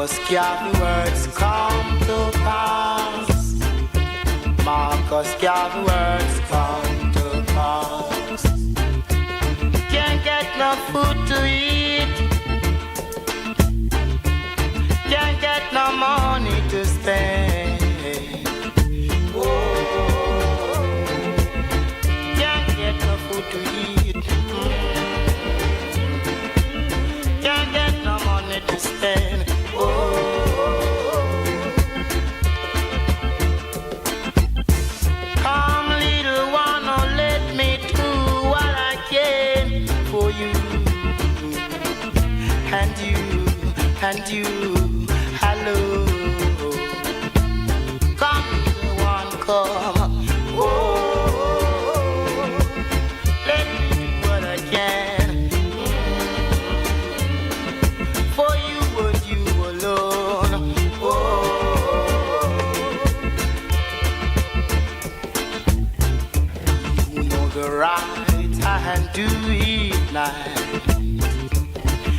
Marcus Garvey words come to pass. Marcus Garvey words come to pass. Can't get no food to eat. Can't get no money to spend. Oh, can't get no food to eat. Can't get no money to spend. Come, little one, oh, let me do what I can for you. And you, hello. Come, little one, come. Oh, let me do what I can for you and you alone. Oh, you know the right hand do it night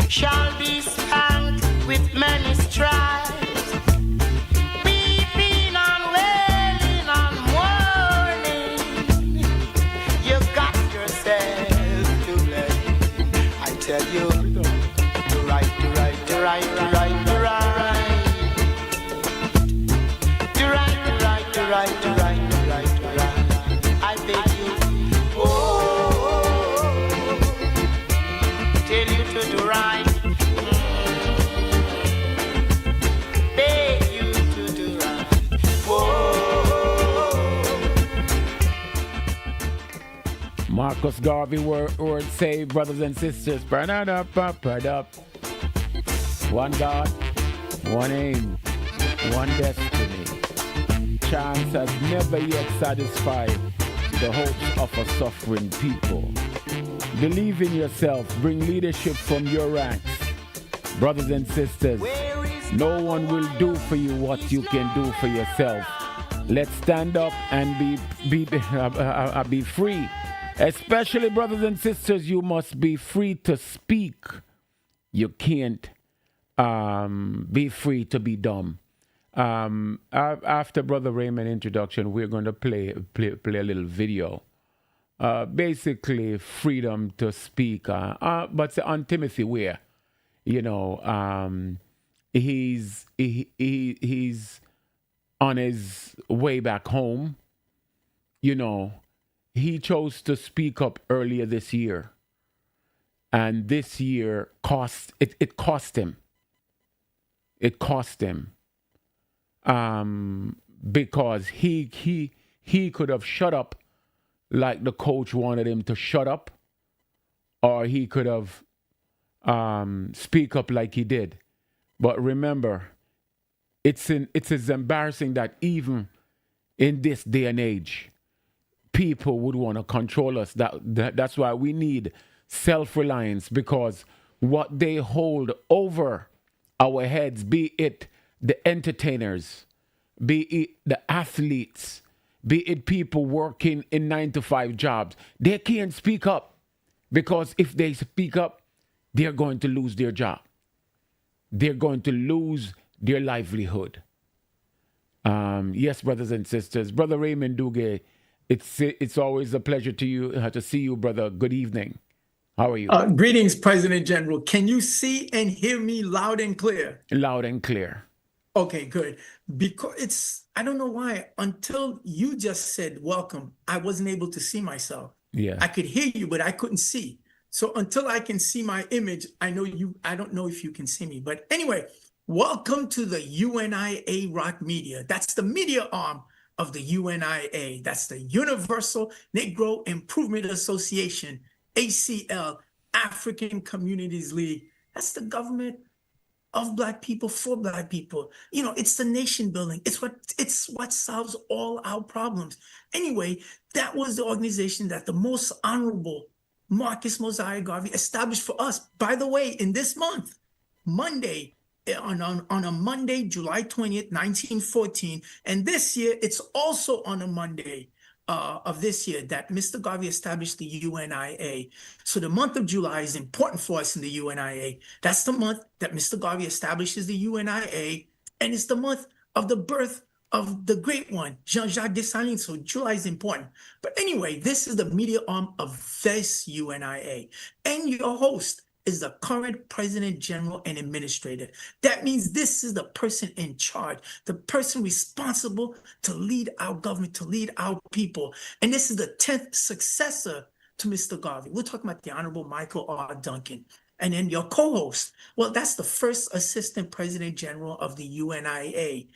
shall be spanked with many stripes, weeping and wailing and mourning. You got yourself to blame. I tell you, the right. I beg you, oh, tell you to do right. Marcus Garvey word say, brothers and sisters, burn it up. One God, one aim, one destiny. Chance has never yet satisfied the hopes of a suffering people. Believe in yourself, bring leadership from your ranks. Brothers and sisters, no one will do for you what you can do for yourself. Let's stand up and be free. Especially, brothers and sisters, you must be free to speak. You can't be free to be dumb. After Brother Raymond's introduction, we're going to play a little video. Basically, freedom to speak. But on Timothy Weir, you know, he's on his way back home. You know, he chose to speak up earlier this year, and this year cost him. It cost him because he could have shut up like the coach wanted him to shut up, or he could have speak up like he did. But remember, it's as embarrassing that even in this day and age, people would want to control us. That's why we need self-reliance, because what they hold over our heads, be it the entertainers, be it the athletes, be it people working in 9-to-5 jobs, they can't speak up, because if they speak up, they're going to lose their job. They're going to lose their livelihood. Yes, brothers and sisters. Brother Raymond Dugue, it's always a pleasure to see you, brother. Good evening. How are you? Greetings, President General. Can you see and hear me loud and clear? Loud and clear. Okay, good. Because I don't know why, until you just said welcome, I wasn't able to see myself. Yeah. I could hear you, but I couldn't see. So until I can see my image, I don't know if you can see me. But anyway, welcome to the UNIA ROC Media. That's the media arm of the UNIA. That's the Universal Negro Improvement Association, ACL, African Communities League. That's the government of Black people for Black people. You know, it's the nation building. It's what solves all our problems. Anyway, that was the organization that the most honorable Marcus Mosiah Garvey established for us. By the way, in this month, Monday, on a Monday, July 20th, 1914, and this year it's also on a Monday, of this year that Mr. Garvey established the UNIA. So the month of July is important for us in the UNIA. That's the month that Mr. Garvey establishes the UNIA, and it's the month of the birth of the great one, Jean-Jacques Dessalines. So July is important. But anyway, this is the media arm of this UNIA. And your host is the current president general and administrator. That means this is the person in charge, the person responsible to lead our government, to lead our people. And this is the 10th successor to Mr. Garvey. We're talking about the Honorable Michael R. Duncan. And then your co-host, well, that's the first assistant president general of the UNIA,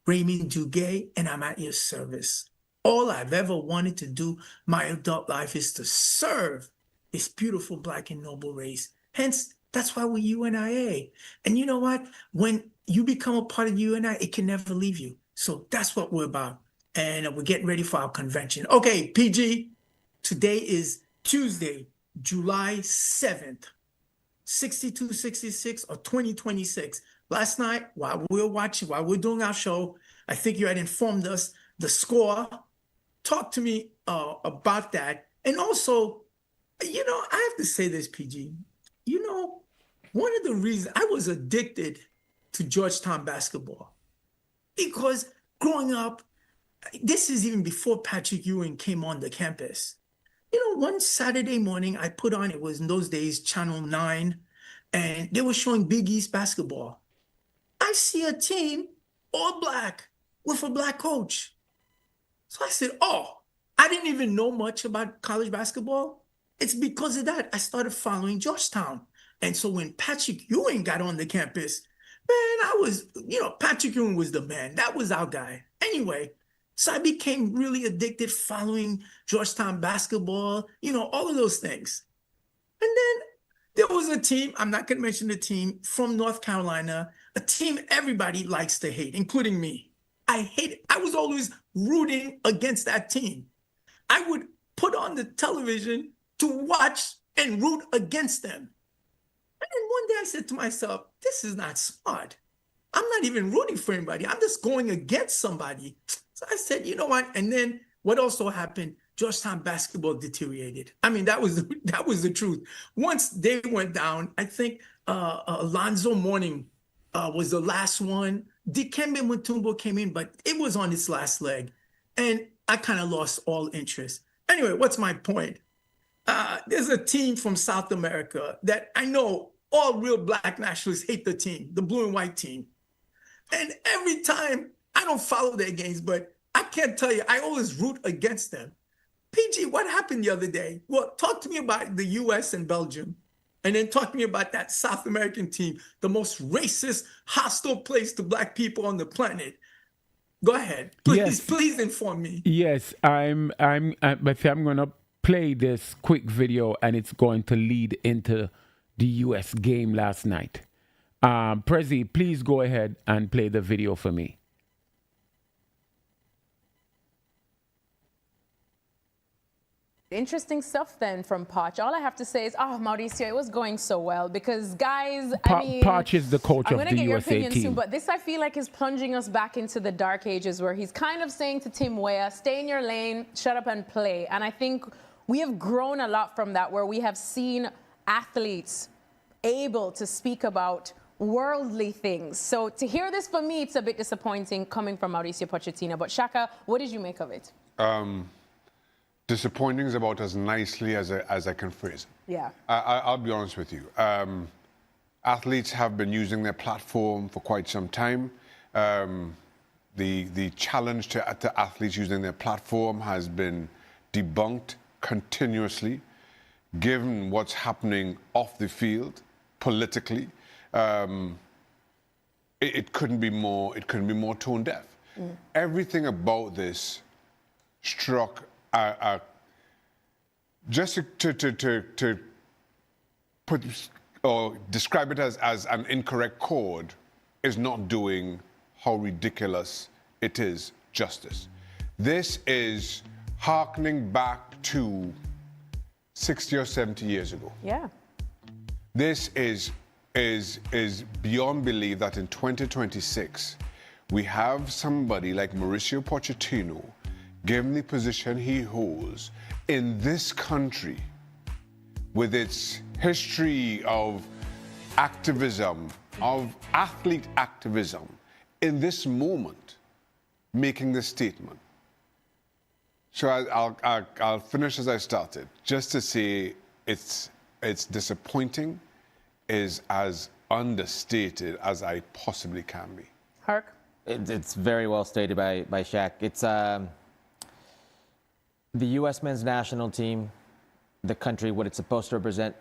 Raymond Duguay, and I'm at your service. All I've ever wanted to do my adult life is to serve this beautiful Black and noble race. Hence, that's why we're UNIA. And you know what? When you become a part of UNIA, it can never leave you. So that's what we're about. And we're getting ready for our convention. Okay, PG, today is Tuesday, July 7th, 6266 or 2026. Last night, while we were watching, while we're doing our show, I think you had informed us the score. Talk to me about that. And also, you know, I have to say this, PG. You know, one of the reasons I was addicted to Georgetown basketball, because growing up, this is even before Patrick Ewing came on the campus. You know, one Saturday morning, I put on, it was in those days, Channel 9, and they were showing Big East basketball. I see a team, all Black, with a Black coach. So I said, oh, I didn't even know much about college basketball. It's because of that I started following Georgetown. And so when Patrick Ewing got on the campus, man, Patrick Ewing was the man. That was our guy. Anyway, so I became really addicted following Georgetown basketball, all of those things. And then there was a team, I'm not going to mention the team, from North Carolina, a team everybody likes to hate, including me. I hate it. I was always rooting against that team. I would put on the television to watch and root against them. And then one day I said to myself, this is not smart. I'm not even rooting for anybody. I'm just going against somebody. So I said, you know what? And then what also happened? Georgetown basketball deteriorated. I mean, that was the truth. Once they went down, I think Alonzo Mourning was the last one. Dikembe Mutombo came in, but it was on its last leg. And I kind of lost all interest. Anyway, what's my point? There's a team from South America that I know all real Black nationalists hate the team, the blue and white team. And every time, I don't follow their games, but I can't tell you, I always root against them. PG, what happened the other day? Well, talk to me about the US and Belgium, and then talk to me about that South American team, the most racist, hostile place to Black people on the planet. Go ahead. Please inform me. Yes, I'm going to play this quick video, and it's going to lead into the US game last night. Prezi, please go ahead and play the video for me. Interesting stuff then from Poch. All I have to say is, Mauricio, it was going so well because, guys, Poch is the coach of the USA team. I'm going to get your opinion soon, but this I feel like is plunging us back into the dark ages where he's kind of saying to Tim Weah, stay in your lane, shut up and play. And I think we have grown a lot from that, where we have seen athletes able to speak about worldly things. So to hear this, for me, it's a bit disappointing coming from Mauricio Pochettino. But Shaka, what did you make of it? Disappointing is about as nicely as I can phrase it. Yeah. I'll be honest with you. Athletes have been using their platform for quite some time. The challenge to athletes using their platform has been debunked continuously, given what's happening off the field politically. It couldn't be more tone deaf. Everything about this struck just to put or describe it as an incorrect chord is not doing how ridiculous it is justice. This is hearkening back to 60 or 70 years ago. Yeah. This is beyond belief that in 2026 we have somebody like Mauricio Pochettino given the position he holds in this country, with its history of activism, of athlete activism, in this moment, making this statement? So I'll finish as I started, just to say it's disappointing, is as understated as I possibly can be. Hark? It's very well stated by Shaq. It's the U.S. men's national team, the country, what it's supposed to represent,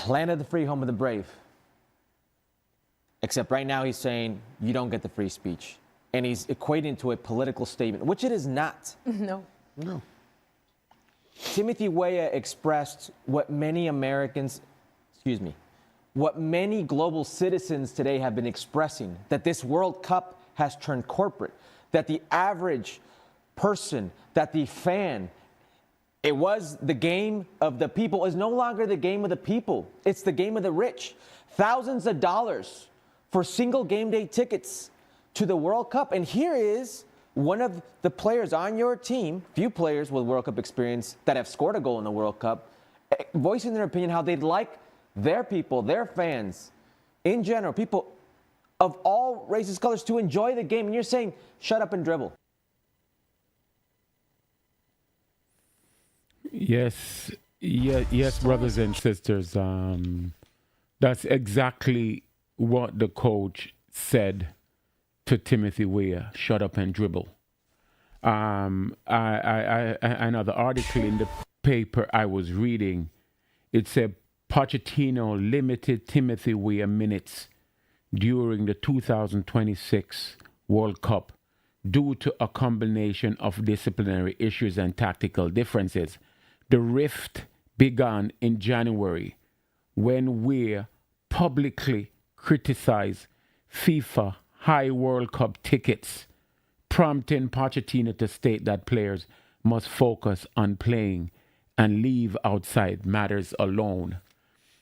land of the free, home of the brave. Except right now he's saying you don't get the free speech. And he's equating to a political statement, which it is not. No. No. Timothy Weah expressed what many Americans, what many global citizens today have been expressing, that this World Cup has turned corporate, that the average person, that the fan, it was the game of the people, is no longer the game of the people. It's the game of the rich. Thousands of dollars for single game day tickets to the World Cup. And here is one of the players on your team, few players with World Cup experience that have scored a goal in the World Cup, voicing their opinion how they'd like their people, their fans, in general, people of all races, colors, to enjoy the game. And you're saying, shut up and dribble. Yes, brothers and sisters. That's exactly what the coach said to Timothy Weah: shut up and dribble. Another article in the paper I was reading, it said Pochettino limited Timothy Weah minutes during the 2026 World Cup due to a combination of disciplinary issues and tactical differences. The rift began in January when Weah publicly criticized FIFA high World Cup tickets, prompting Pochettino to state that players must focus on playing and leave outside matters alone.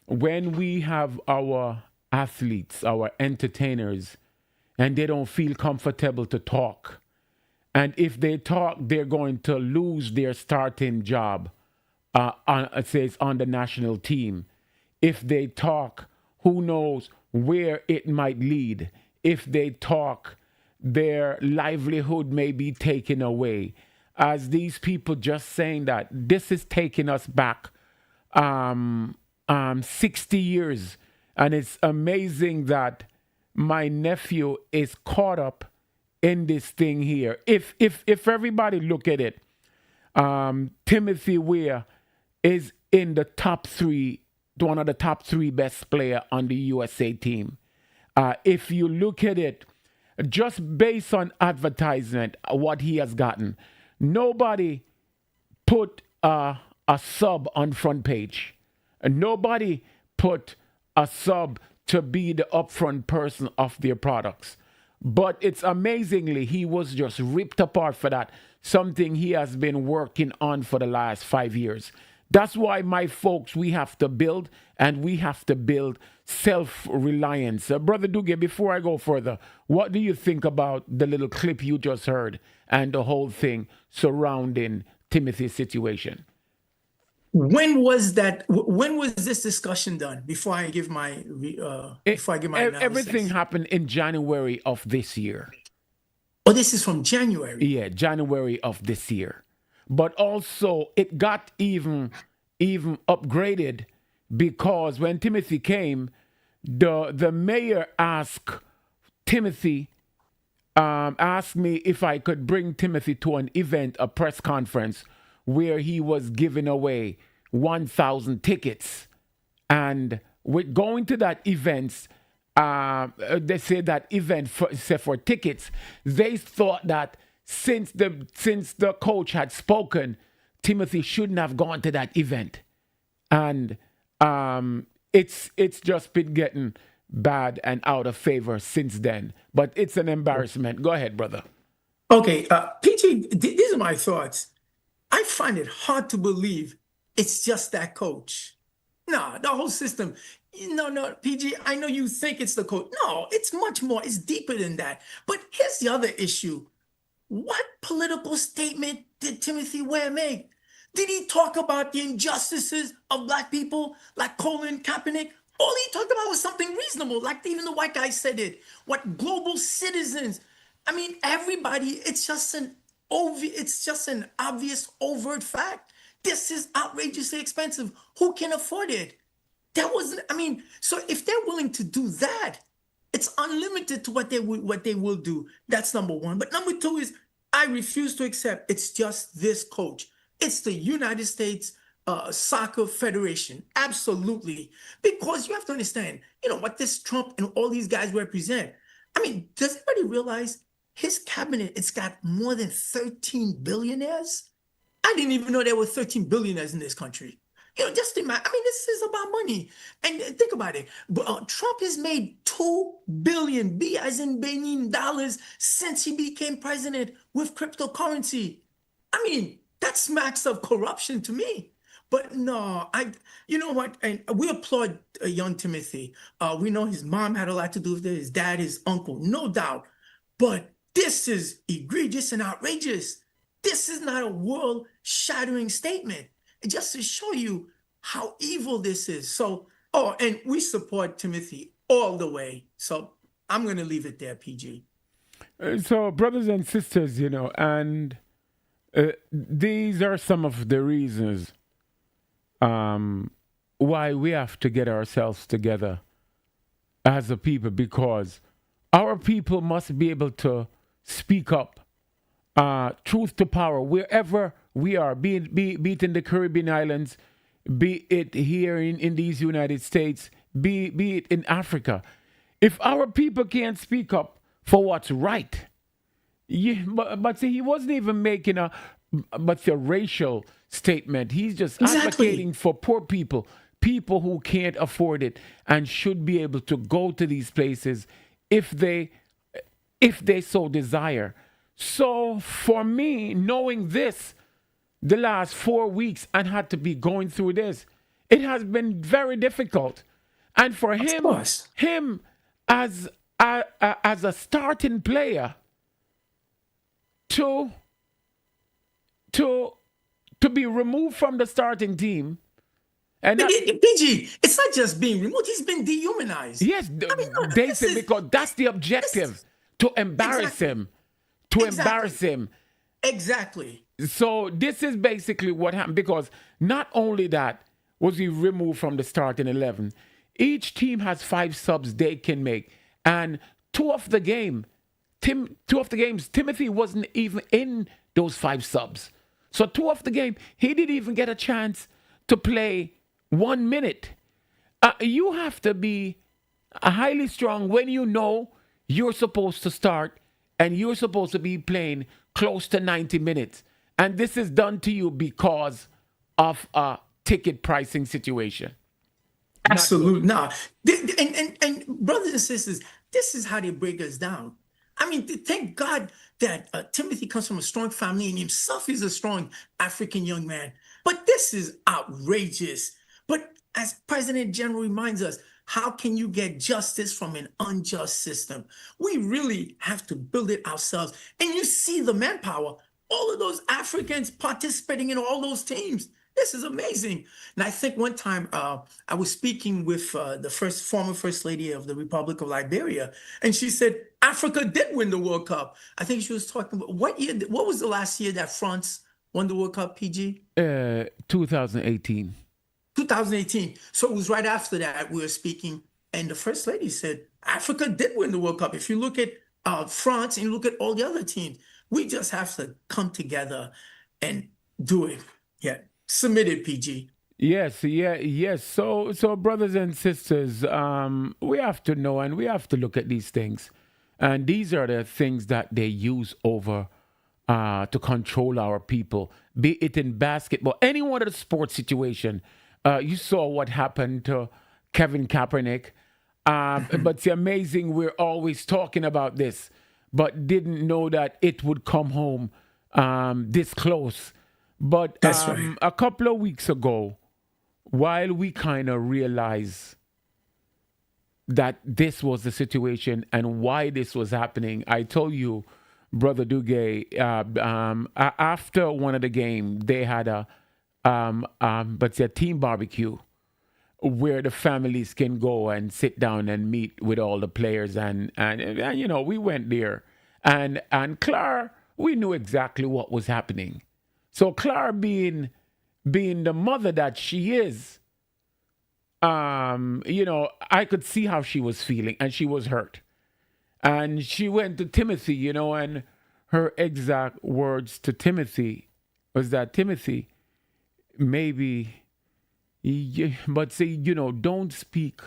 When we have our athletes, our entertainers, and they don't feel comfortable to talk, and if they talk, they're going to lose their starting job on the national team. If they talk, who knows where it might lead. If they talk, their livelihood may be taken away. As these people just saying that, this is taking us back 60 years. And it's amazing that my nephew is caught up in this thing here. If everybody look at it, Timothy Weah is in the top three, one of the top three best player on the USA team. If you look at it, just based on advertisement, what he has gotten, nobody put a sub on front page. Nobody put a sub to be the upfront person of their products. But it's amazingly, he was just ripped apart for that, something he has been working on for the last 5 years. That's why, my folks, we have to build, and we have to build self-reliance. Brother Dugue, before I go further, what do you think about the little clip you just heard and the whole thing surrounding Timothy's situation? When was that? When was this discussion done? Before I give my analysis. Everything happened in January of this year. Oh, this is from January. Yeah, January of this year. But also, it got even upgraded because when Timothy came, the mayor asked Timothy, asked me if I could bring Timothy to an event, a press conference, where he was giving away 1,000 tickets. And with going to that event, they said that event for tickets, they thought that since the coach had spoken, Timothy shouldn't have gone to that event. And it's just been getting bad and out of favor since then. But it's an embarrassment. Go ahead, brother. Okay, PG, these are my thoughts. I find it hard to believe it's just that coach. No, the whole system. No, PG, I know you think it's the coach. No, it's much more. It's deeper than that. But here's the other issue. What political statement did Timothy Ware make? Did he talk about the injustices of black people like Colin Kaepernick? All he talked about was something reasonable, like even the white guy said it. What global citizens? I mean, everybody. It's just an obvious, overt fact. This is outrageously expensive. Who can afford it? That wasn't. I mean, so if they're willing to do that, it's unlimited to what they will do. That's number one. But number two is I refuse to accept it's just this coach. It's the United States Soccer Federation. Absolutely. Because you have to understand, what this Trump and all these guys represent. I mean, does anybody realize his cabinet, it's got more than 13 billionaires? I didn't even know there were 13 billionaires in this country. Just imagine. I mean, this is about money. And think about it. Trump has made $2 billion, B as in Benin dollars, since he became president with cryptocurrency. I mean, that smacks of corruption to me. But no, you know what? And we applaud young Timothy. We know his mom had a lot to do with it, his dad, his uncle, no doubt. But this is egregious and outrageous. This is not a world-shattering statement. Just to show you how evil this is. So, and we support Timothy all the way. So I'm going to leave it there, PG. So, brothers and sisters, and these are some of the reasons why we have to get ourselves together as a people, because our people must be able to speak up truth to power wherever we are, be it in the Caribbean islands, be it here in these United States, be it in Africa. If our people can't speak up for what's right, but see, he wasn't even making a racial statement. He's just advocating for poor people who can't afford it and should be able to go to these places if they so desire. So for me, knowing this, the last 4 weeks and had to be going through this, it has been very difficult. And for him as a starting player to be removed from the starting team. And PG, it's not just being removed, he's been dehumanized. Yes, they said because that's the objective, to embarrass him. Embarrass him. Exactly. So this is basically what happened, because not only that was he removed from the starting 11, each team has 5 subs they can make. And two of the games, Timothy wasn't even in those 5 subs. So 2 of the game, he didn't even get a chance to play 1 minute. You have to be highly strong when you know you're supposed to start and you're supposed to be playing close to 90 minutes. And this is done to you because of a ticket pricing situation. Absolutely. No. And brothers and sisters, this is how they break us down. I mean, thank God that Timothy comes from a strong family and himself is a strong African young man. But this is outrageous. But as President General reminds us, how can you get justice from an unjust system? We really have to build it ourselves. And you see the manpower, all of those Africans participating in all those teams. This is amazing. And I think one time I was speaking with the former First Lady of the Republic of Liberia, and she said, Africa did win the World Cup. I think she was talking about what was the last year that France won the World Cup, PG? 2018. 2018. So it was right after that we were speaking, and the First Lady said, Africa did win the World Cup. If you look at France and you look at all the other teams, we just have to come together and do it. Yeah. Submitted, PG. Yes. So brothers and sisters, we have to know and we have to look at these things. And these are the things that they use over to control our people, be it in basketball, any one of the sports situation. You saw what happened to Kevin Kaepernick. But it's amazing we're always talking about this, but didn't know that it would come home this close. But right. A couple of weeks ago, while we kind of realized that this was the situation and why this was happening, I told you Brother Duguay, after one of the game, they had a team barbecue where the families can go and sit down and meet with all the players, and you know, we went there, and Clara, we knew exactly what was happening. So Clara, being the mother that she is, you know, I could see how she was feeling, and she was hurt. And she went to Timothy, you know, and her exact words to Timothy was that, Timothy, maybe, but say, you know, don't speak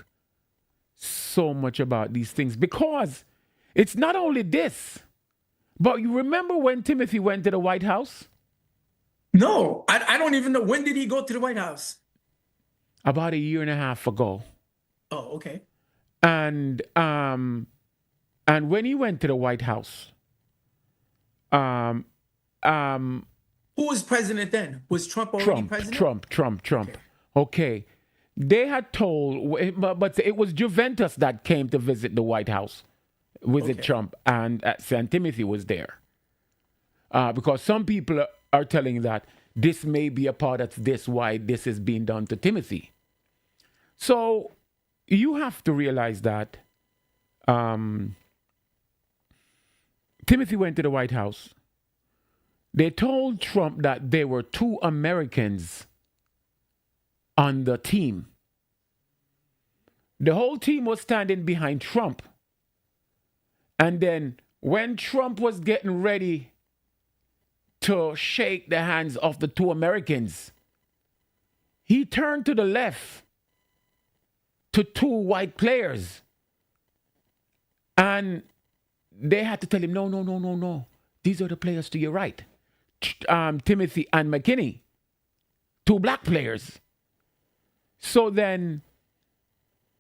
so much about these things, because it's not only this, but you remember when Timothy went to the White House? No, I don't even know. When did he go to the White House? About a year and a half ago. Oh, okay. And when he went to the White House, who was president then? Was Trump already president? Trump. Okay. They had told, but it was Juventus that came to visit the White House, visit Trump, and St. Timothy was there. Because some people are telling that this may be a part of this, why this is being done to Timothy. So you have to realize that Timothy went to the White House. They told Trump that there were 2 Americans on the team. The whole team was standing behind Trump. And then when Trump was getting ready to shake the hands of the 2 Americans, he turned to the left to 2 white players. And they had to tell him, no. These are the players to your right. Timothy and McKinney, 2 black players. So then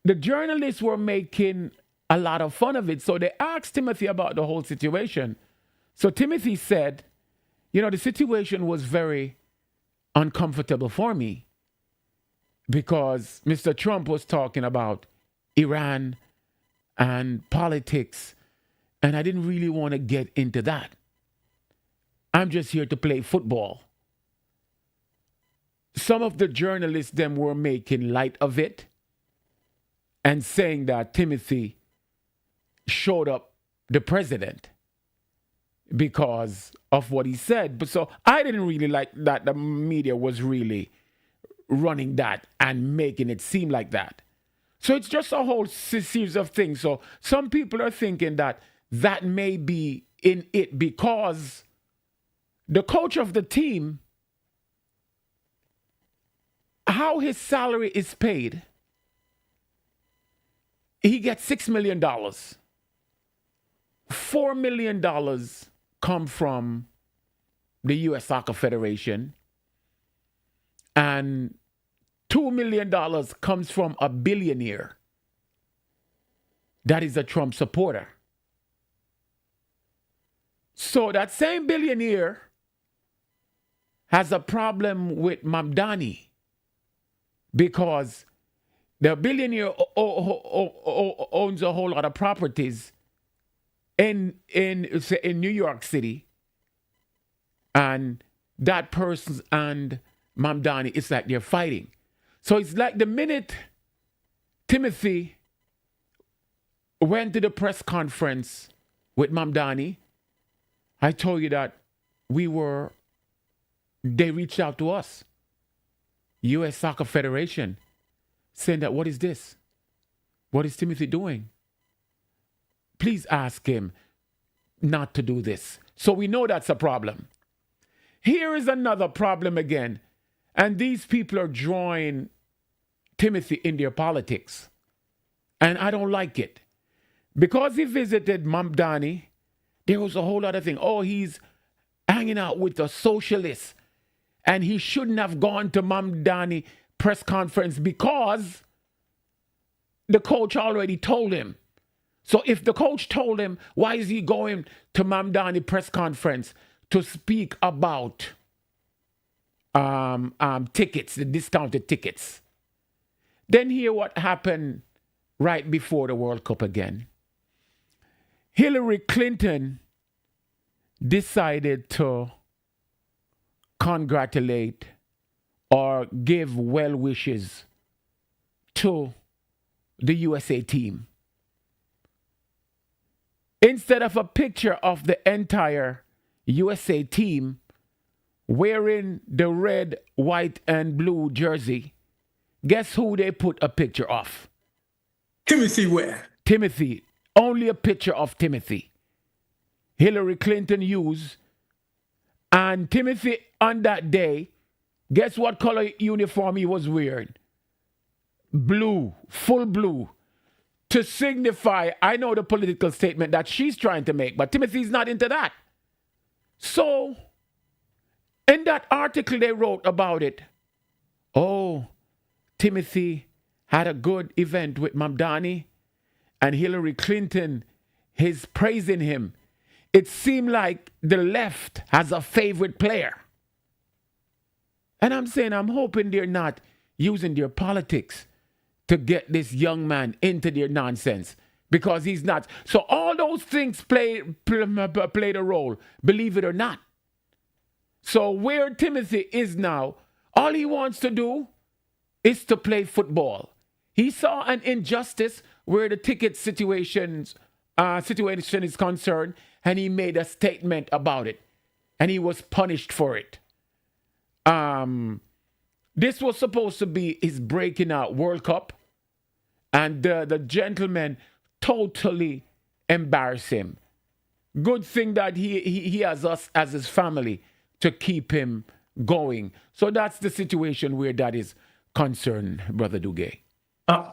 the journalists were making a lot of fun of it. So they asked Timothy about the whole situation. So Timothy said, you know, the situation was very uncomfortable for me because Mr. Trump was talking about Iran and politics, and I didn't really want to get into that. I'm just here to play football. Some of the journalists then were making light of it and saying that Timothy showed up the president because of what he said. But so I didn't really like that the media was really running that and making it seem like that. So it's just a whole series of things. So some people are thinking that that may be in it because the coach of the team, how his salary is paid, he gets $6 million. $4 million come from the U.S. Soccer Federation, and $2 million comes from a billionaire that is a Trump supporter. So that same billionaire has a problem with Mamdani because the billionaire owns a whole lot of properties in New York City, and that person and Mamdani, it's like they're fighting. So it's like the minute Timothy went to the press conference with Mamdani, I told you that they reached out to us, U.S. Soccer Federation, saying that, what is this? What is Timothy doing? Please ask him not to do this. So we know that's a problem. Here is another problem again. And these people are drawing Timothy in their politics. And I don't like it. Because he visited Mamdani, there was a whole other thing. Oh, he's hanging out with the socialists. And he shouldn't have gone to Mamdani press conference because the coach already told him. So if the coach told him, why is he going to Mamdani press conference to speak about tickets, the discounted tickets? Then hear what happened right before the World Cup again. Hillary Clinton decided to congratulate or give well wishes to the USA team. Instead of a picture of the entire USA team wearing the red, white, and blue jersey, guess who they put a picture of? Timothy Ware. Timothy. Only a picture of Timothy. Hillary Clinton used. And Timothy on that day, guess what color uniform he was wearing? Blue, full blue. To signify, I know the political statement that she's trying to make, but Timothy's not into that. So, in that article they wrote about it, oh, Timothy had a good event with Mamdani, and Hillary Clinton is praising him. It seemed like the left has a favorite player. And I'm saying, I'm hoping they're not using their politics to get this young man into their nonsense, because he's not. So all those things played a role, believe it or not. So where Timothy is now, all he wants to do is to play football. He saw an injustice where the ticket situation is concerned, and he made a statement about it, and he was punished for it. This was supposed to be his breaking out World Cup, and the gentleman totally embarrassed him. Good thing that he has us as his family to keep him going. So that's the situation where that is concerned, Brother Duguay.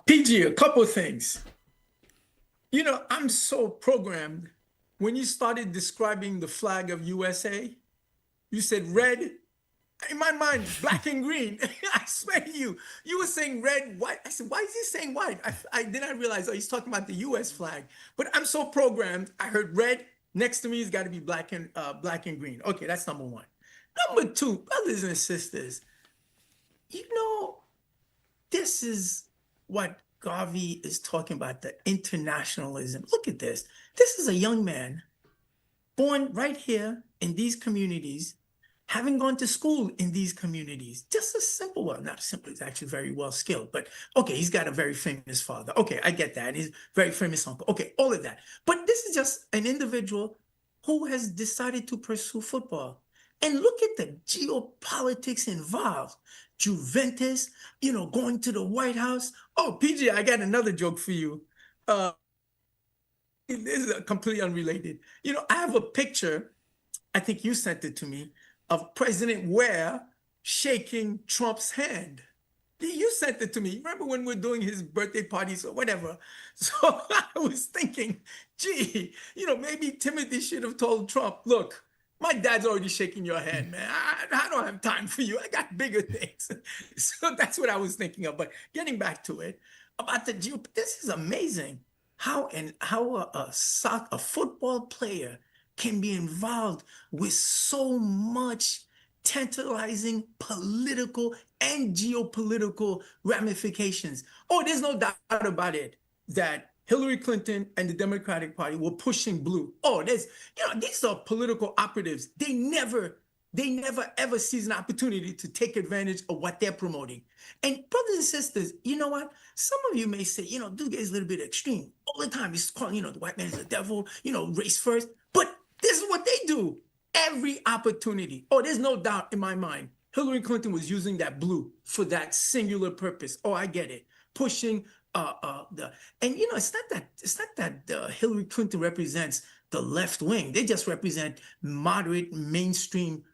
PG, a couple of things. You know, I'm so programmed. When you started describing the flag of USA, you said red. In my mind, black and green. I swear to you, you were saying red, white. I said, why is he saying white? Then I realized, oh, he's talking about the U.S. flag. But I'm so programmed. I heard red. Next to me has got to be black and green. Okay, that's number one. Number two, brothers and sisters, you know, this is what Garvey is talking about, the internationalism. Look at this. This is a young man born right here in these communities, having gone to school in these communities. Just a simple, well, not simple, he's actually very well skilled, but okay, he's got a very famous father. Okay, I get that. He's very famous uncle. Okay, all of that. But this is just an individual who has decided to pursue football. And look at the geopolitics involved. Juventus, you know, going to the White House. Oh, PJ, I got another joke for you. This is completely unrelated. You know, I have a picture, I think you sent it to me, of President Ware shaking Trump's hand. You sent it to me. Remember when we were doing his birthday parties or whatever? So I was thinking, gee, you know, maybe Timothy should have told Trump, look, my dad's already shaking your hand, man. I don't have time for you. I got bigger things. So that's what I was thinking of. But getting back to it, about the this is amazing how a football player can be involved with so much tantalizing political and geopolitical ramifications. Oh, there's no doubt about it that Hillary Clinton and the Democratic Party were pushing blue. Oh, these are political operatives. They never ever seize an opportunity to take advantage of what they're promoting. And brothers and sisters, you know what? Some of you may say, you know, Duguay is a little bit extreme. All the time he's calling, you know, the white man is the devil, you know, race first. But this is what they do. Every opportunity. Oh, there's no doubt in my mind. Hillary Clinton was using that blue for that singular purpose. Oh, I get it. Pushing and you know, it's not that Hillary Clinton represents the left wing. They just represent moderate mainstream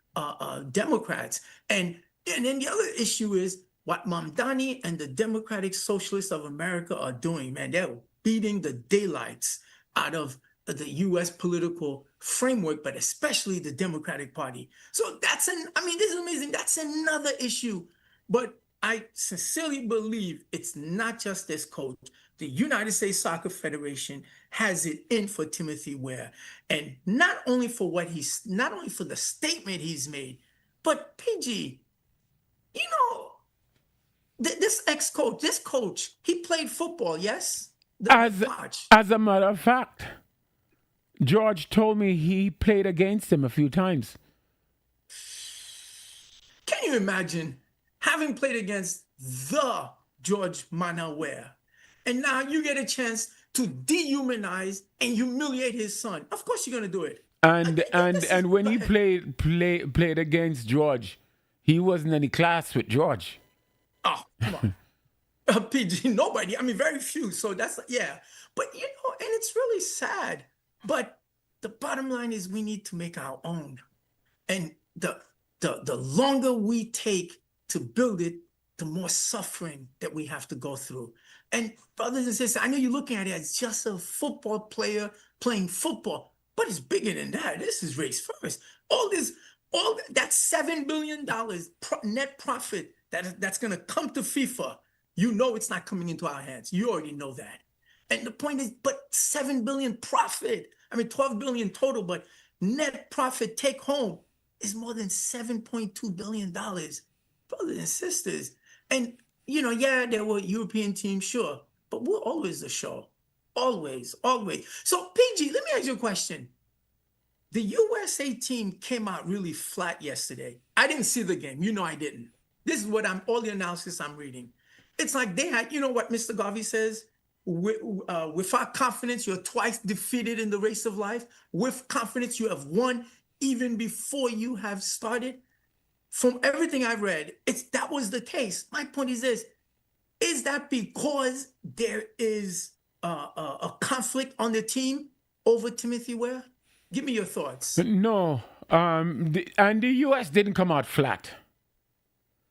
Democrats. And then the other issue is what Mamdani and the Democratic Socialists of America are doing, man. They're beating the daylights out of the U.S. political framework, but especially the Democratic Party. So this is amazing. That's another issue. But I sincerely believe it's not just this coach. The United States Soccer Federation has it in for Timothy Ware. And not only for the statement he's made, but PG, you know, this ex-coach, this coach, he played football, yes? As a matter of fact, George told me he played against him a few times. Can you imagine having played against the George Manuel Weah, and now you get a chance to dehumanize and humiliate his son? Of course you're going to do it. And when he played against George, he wasn't any class with George. Oh, come on. PG, nobody. I mean, very few. So that's, yeah. But, you know, and it's really sad. But the bottom line is we need to make our own. And the longer we take to build it, the more suffering that we have to go through. And brothers and sisters, I know you're looking at it as just a football player playing football, but it's bigger than that. This is race first. All that $7 billion net profit that's going to come to FIFA, you know it's not coming into our hands. You already know that. And the point is, but $7 billion profit, I mean, 12 billion total, but net profit take home is more than $7.2 billion, brothers and sisters. And, you know, yeah, there were European teams, sure, but we're always the show. Always, always. So, PG, let me ask you a question. The USA team came out really flat yesterday. I didn't see the game. You know I didn't. This is what all the analysis I'm reading. It's like they had, you know what Mr. Garvey says? Without confidence, you're twice defeated in the race of life. With confidence, you have won even before you have started. From everything I've read, that was the case. My point is this: is that because there is a conflict on the team over Timothy Weah? Give me your thoughts. No, and the U.S. didn't come out flat.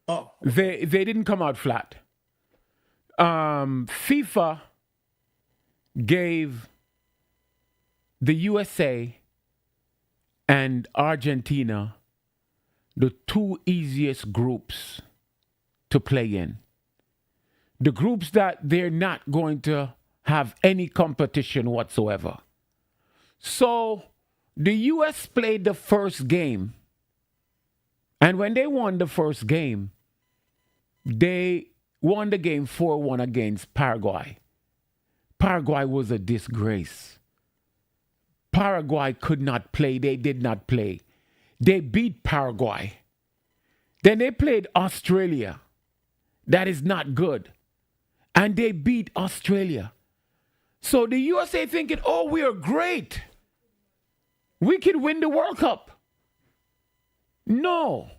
Oh, they didn't come out flat. FIFA gave the USA and Argentina the two easiest groups to play in. The groups that they're not going to have any competition whatsoever. So the US played the first game, and when they won the first game, they won the game 4-1 against Paraguay. Paraguay was a disgrace. Paraguay could not play. They did not play. They beat Paraguay. Then they played Australia. That is not good. And they beat Australia. So the USA thinking, oh, we are great. We can win the World Cup. No.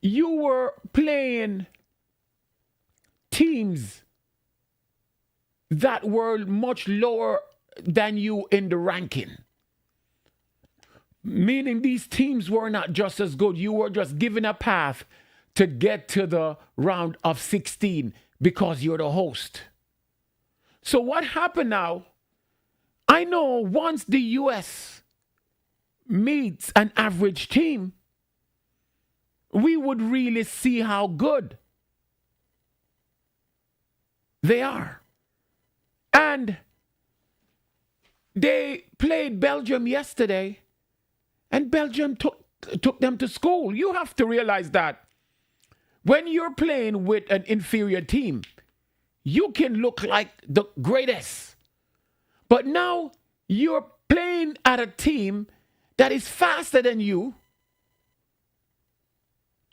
You were playing teams that were much lower than you in the ranking. Meaning these teams were not just as good. You were just given a path to get to the round of 16 because you're the host. So what happened now? I know once the US meets an average team, we would really see how good they are. And they played Belgium yesterday, and Belgium took them to school. You have to realize that when you're playing with an inferior team, you can look like the greatest. But now you're playing at a team that is faster than you,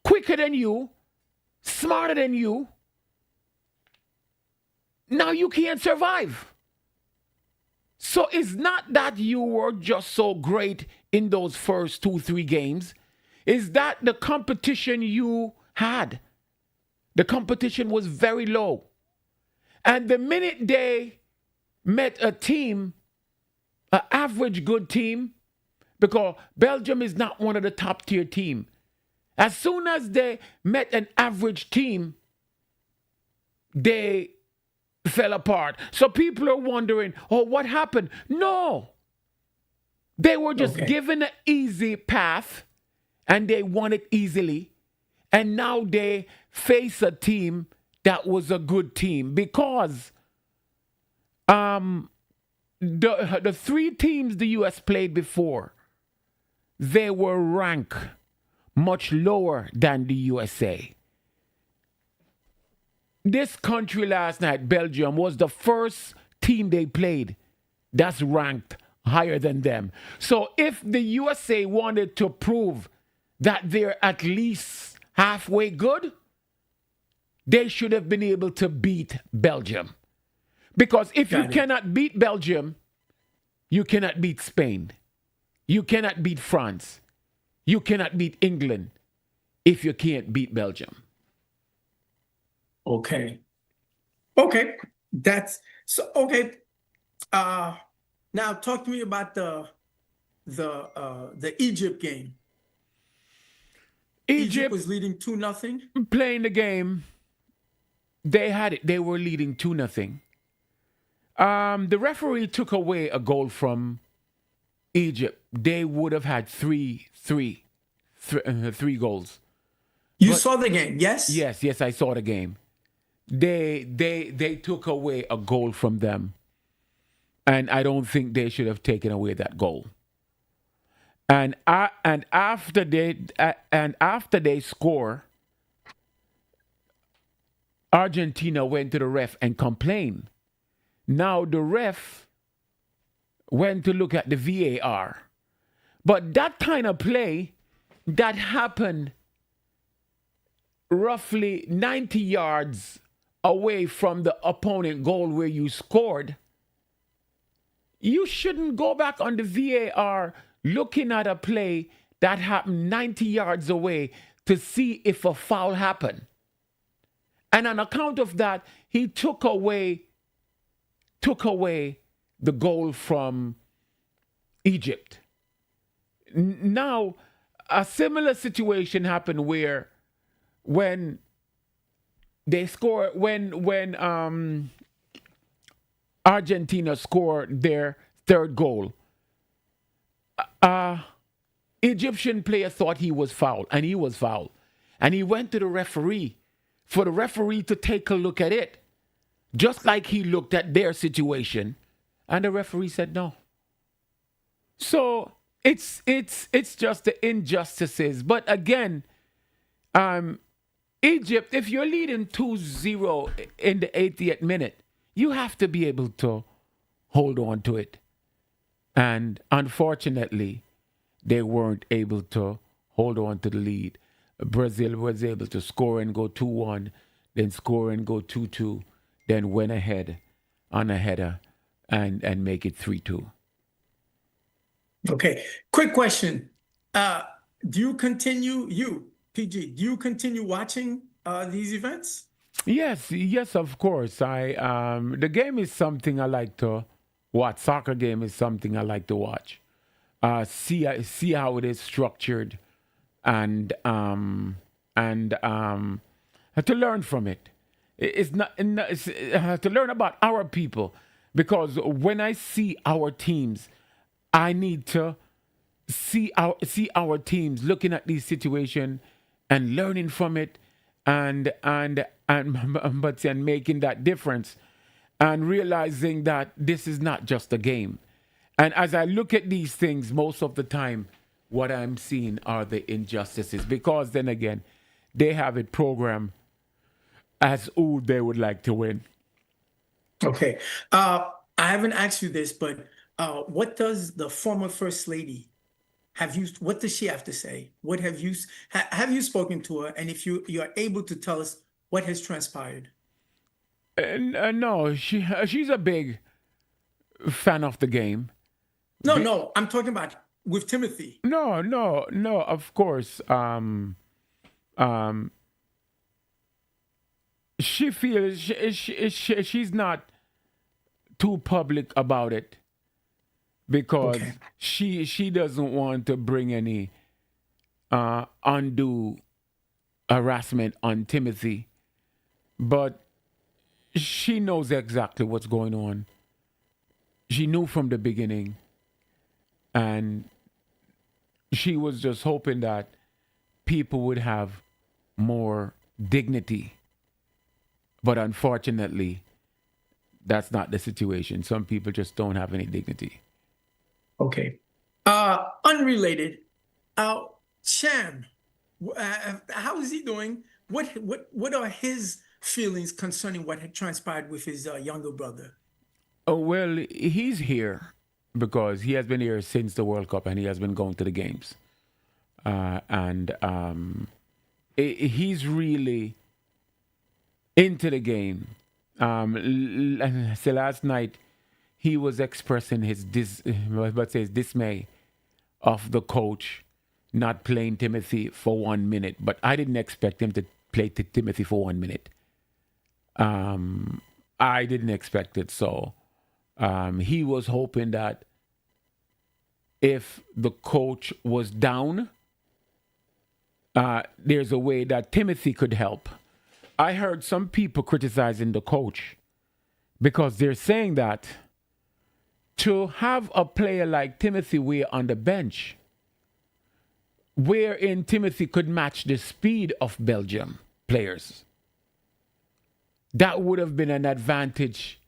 quicker than you, smarter than you. Now you can't survive. So it's not that you were just so great in those first 2-3 games. It's that the competition you had, the competition was very low. And the minute they met a team, an average good team, because Belgium is not one of the top tier teams. As soon as they met an average team, they fell apart. So people are wondering, oh, what happened? No. They were just given an easy path, and they won it easily. And now they face a team that was a good team, because the 3 teams the U.S. played before, they were ranked much lower than the USA. This country last night, Belgium, was the first team they played that's ranked higher than them. So if the USA wanted to prove that they're at least halfway good, they should have been able to beat Belgium. Because if you cannot beat Belgium, you cannot beat Spain. You cannot beat France. You cannot beat England if you can't beat Belgium. Okay. Okay. That's so okay. Now talk to me about the Egypt game. Egypt was leading 2-0. Playing the game. They had it. They were leading 2-0. The referee took away a goal from Egypt. They would have had three goals. You saw the game, yes? Yes, I saw the game. They took away a goal from them, and I don't think they should have taken away that goal. And after they score, Argentina went to the ref and complained. Now the ref went to look at the VAR. But that kind of play that happened roughly 90 yards away from the opponent goal where you scored, you shouldn't go back on the VAR looking at a play that happened 90 yards away to see if a foul happened. And on account of that, he took away the goal from Egypt. Now, a similar situation happened where when Argentina scored their third goal, Egyptian player thought he was fouled, and he was fouled. And he went to the referee for the referee to take a look at it, just like he looked at their situation. And the referee said no. So it's just the injustices. But again, Egypt, if you're leading 2-0 in the 80th minute, you have to be able to hold on to it. And unfortunately, they weren't able to hold on to the lead. Brazil was able to score and go 2-1, then score and go 2-2, then went ahead on a header and make it 3-2. Okay. Quick question. Do you continue watching these events? Yes, of course. The game is something I like to watch. Soccer game is something I like to watch. See how it is structured, and to learn from it. It's to learn about our people, because when I see our teams, I need to see our teams looking at these situations and learning from it, and making that difference, and realizing that this is not just a game. And as I look at these things, most of the time, what I'm seeing are the injustices, because then again, they have it programmed as who they would like to win. Okay. I haven't asked you this, but what does the former First Lady what does she have to say? What have you spoken to her? And if you are able to tell us what has transpired? No, she's a big fan of the game. No, I'm talking about with Timothy. No, of course. She feels she's not too public about it, because she doesn't want to bring any undue harassment on Timothy. But she knows exactly what's going on. She knew from the beginning. And she was just hoping that people would have more dignity. But unfortunately, that's not the situation. Some people just don't have any dignity. Okay. Unrelated. Cham, how is he doing? What are his feelings concerning what had transpired with his younger brother? Oh, well, he's here. because he has been here since the World Cup and he has been going to the games. He's really into the game. So last night, he was expressing his dismay of the coach not playing Timothy for 1 minute. But I didn't expect him to play Timothy for 1 minute. I didn't expect it. So he was hoping that if the coach was down, there's a way that Timothy could help. I heard some people criticizing the coach because they're saying that to have a player like Timothy Weah on the bench, wherein Timothy could match the speed of Belgium players, that would have been an advantage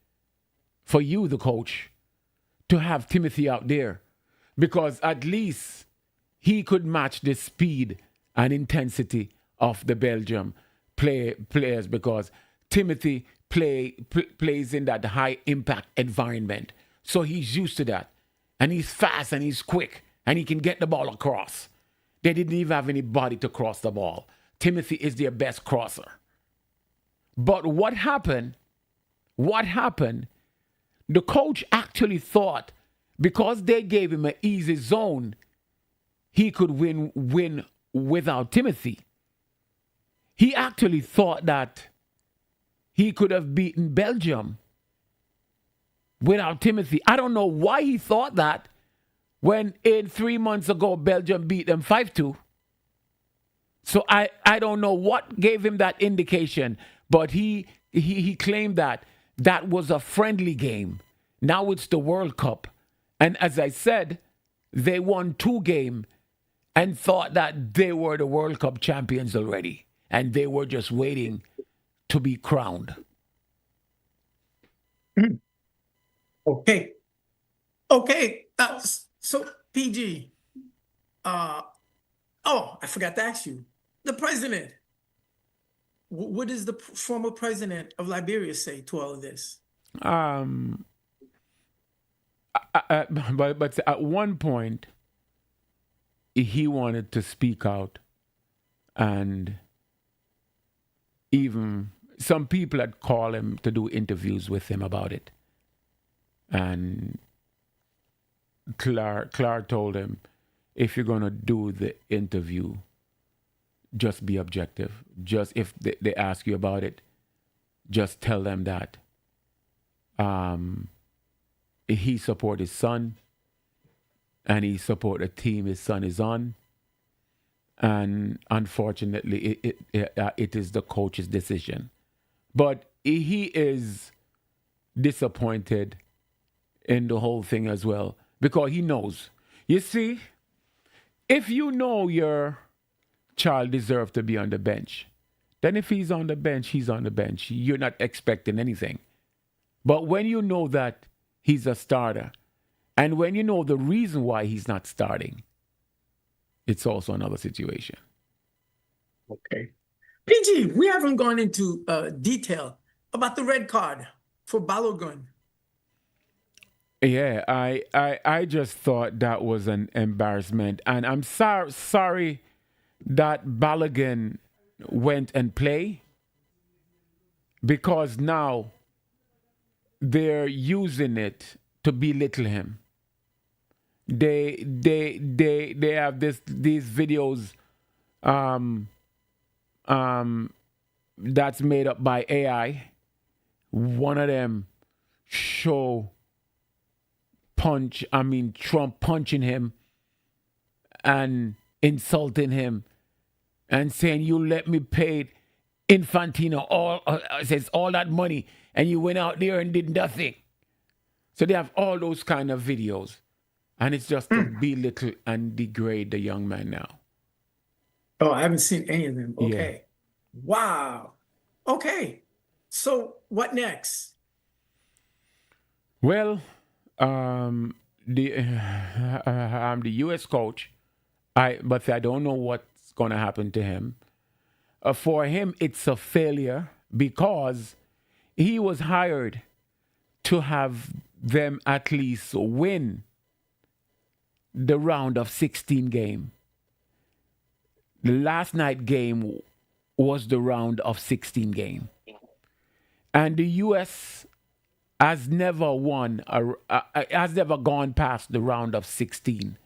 for you, the coach, to have Timothy out there, because at least he could match the speed and intensity of the Belgium players, because Timothy plays in that high impact environment. So he's used to that. And he's fast and he's quick and he can get the ball across. They didn't even have anybody to cross the ball. Timothy is their best crosser. But what happened? The coach actually thought because they gave him an easy zone, he could win without Timothy. He actually thought that he could have beaten Belgium without Timothy. I don't know why he thought that when 3 months ago Belgium beat them 5-2. So I don't know what gave him that indication, but he claimed that was a friendly game. Now it's the World Cup. And as I said, they won 2 games and thought that they were the World Cup champions already. And they were just waiting to be crowned. Okay. So, PG, I forgot to ask you. The president, what does the former president of Liberia say to all of this? But at one point, he wanted to speak out, and even some people had called him to do interviews with him about it. And Clark told him, if you're going to do the interview, just be objective. Just if they ask you about it, just tell them that he support his son and he support the team his son is on. And unfortunately, it is the coach's decision. But he is disappointed in the whole thing as well, because he knows. You see, if you know your child deserves to be on the bench, then if he's on the bench, he's on the bench. You're not expecting anything. But when you know that he's a starter, and when you know the reason why he's not starting, it's also another situation. Okay. PG, we haven't gone into detail about the red card for Balogun. Yeah, I just thought that was an embarrassment. And I'm sorry that Balogun went and played, because now they're using it to belittle him. They have these videos that's made up by AI. One of them show Trump punching him and insulting him and saying, you let me pay Infantino all that money and you went out there and did nothing. So they have all those kind of videos. And it's just to belittle and degrade the young man now. Oh, I haven't seen any of them. Okay. Yeah. Wow. Okay. So what next? Well, I'm the U.S. coach, but I don't know what's going to happen to him. For him, it's a failure because he was hired to have them at least win the round of 16 game. The last night game was the round of 16 game. And the U.S. has never has never gone past the round of 16.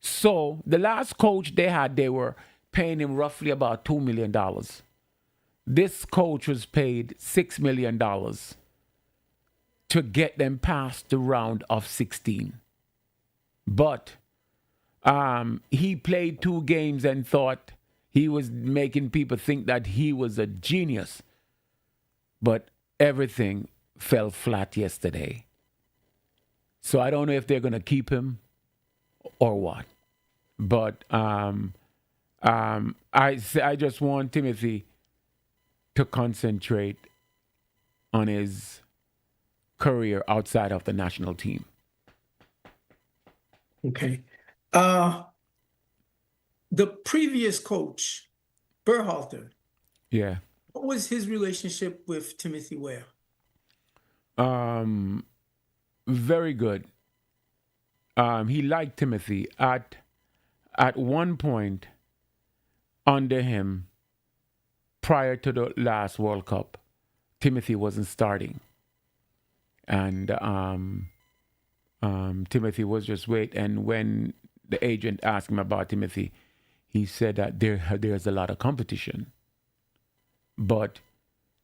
So the last coach they had, they were paying him roughly about $2 million. This coach was paid $6 million to get them past the round of 16. But he played 2 games and thought he was making people think that he was a genius. But everything fell flat yesterday. So I don't know if they're going to keep him or what. But I just want Timothy to concentrate on his career outside of the national team. Okay. The previous coach, Berhalter, Yeah. what was his relationship with Timothy Weah? Very good. He liked Timothy. At one point under him, prior to the last World Cup, Timothy wasn't starting. And Timothy was just wait. And when the agent asked him about Timothy, he said that there's a lot of competition. But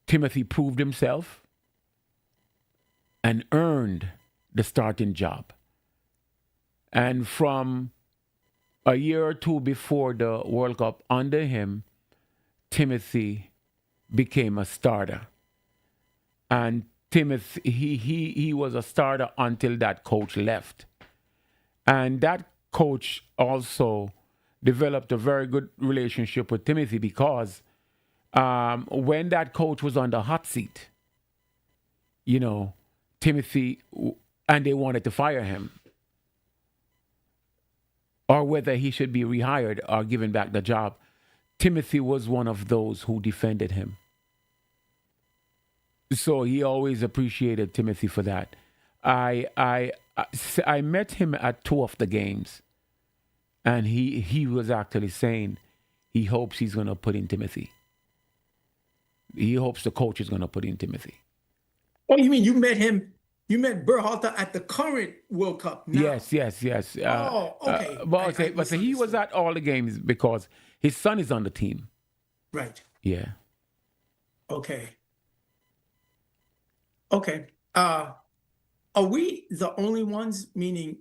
Timothy proved himself and earned the starting job. And from a year or two before the World Cup, under him, Timothy became a starter. And Timothy, he was a starter until that coach left. And that coach also developed a very good relationship with Timothy because when that coach was on the hot seat, Timothy, and they wanted to fire him, or whether he should be rehired or given back the job, Timothy was one of those who defended him. So he always appreciated Timothy for that. I met him at 2 of the games, and he was actually saying he hopes he's going to put in Timothy. He hopes the coach is going to put in Timothy. Oh, you mean you met him? You met Berhalter at the current World Cup now? Yes. Okay. But he was at all the games because his son is on the team. Right. Yeah. Okay. Are we the only ones, meaning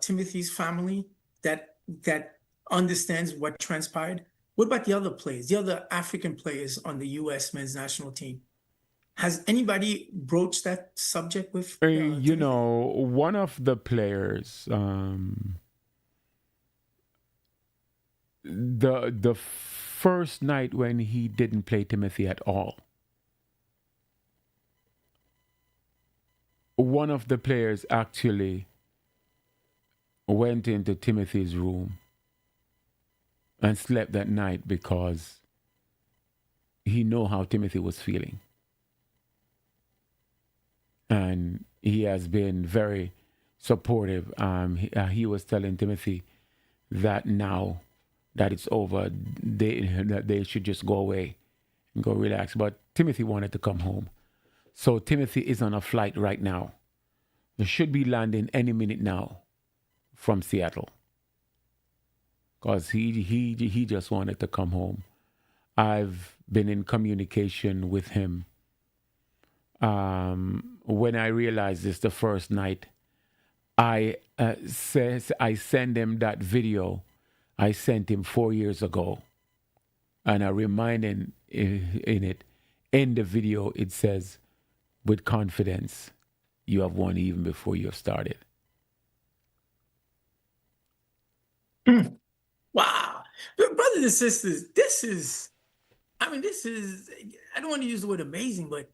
Timothy's family, that understands what transpired? What about the other players, the other African players on the U.S. men's national team? Has anybody broached that subject with? One of the players, the first night when he didn't play Timothy at all, one of the players actually went into Timothy's room and slept that night because he knew how Timothy was feeling. And he has been very supportive. He was telling Timothy that now that it's over, they should just go away and go relax. But Timothy wanted to come home. So Timothy is on a flight right now. He should be landing any minute now from Seattle. Because he just wanted to come home. I've been in communication with him. When I realized this the first night, I sent him that video I sent him 4 years ago. And I reminded in the video, it says, with confidence, you have won even before you have started. Wow. Brothers and sisters, this is, I don't want to use the word amazing, but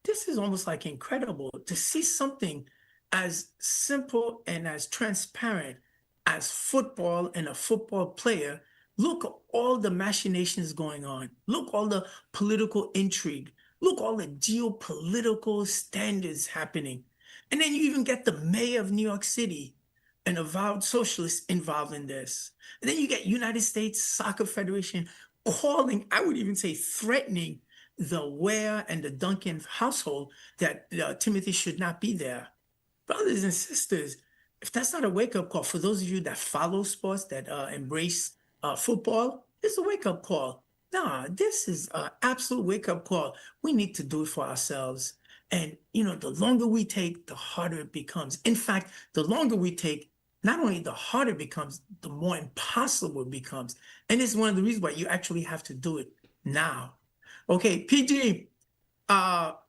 this is almost like incredible to see something as simple and as transparent as football and a football player. Look at all the machinations going on. Look all the political intrigue. Look all the geopolitical standards happening. And then you even get the mayor of New York City an avowed socialist involved in this. And then you get United States Soccer Federation calling, I would even say threatening, the Ware and the Duncan household that Timothy should not be there. Brothers and sisters, if that's not a wake-up call, for those of you that follow sports, that embrace football, it's a wake-up call. No, this is an absolute wake-up call. We need to do it for ourselves. And, you know, the longer we take, the harder it becomes. In fact, the longer we take, not only the harder it becomes, the more impossible it becomes. And it's one of the reasons why you actually have to do it now. Okay, PG, not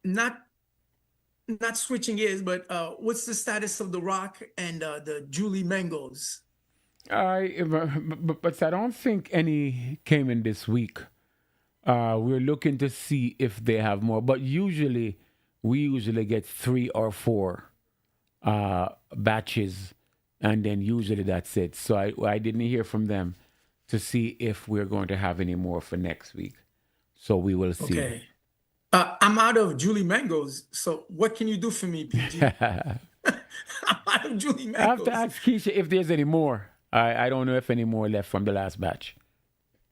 switching gears, but what's the status of The Rock and the Julie Mangos? But I don't think any came in this week. We're looking to see if they have more, but we usually get 3 or 4 batches, and then usually that's it. So I didn't hear from them to see if we're going to have any more for next week. So we will see. Okay. I'm out of Julie Mangos, so what can you do for me, PG? I'm out of Julie Mangos. I have to ask Keisha if there's any more. I don't know if any more left from the last batch.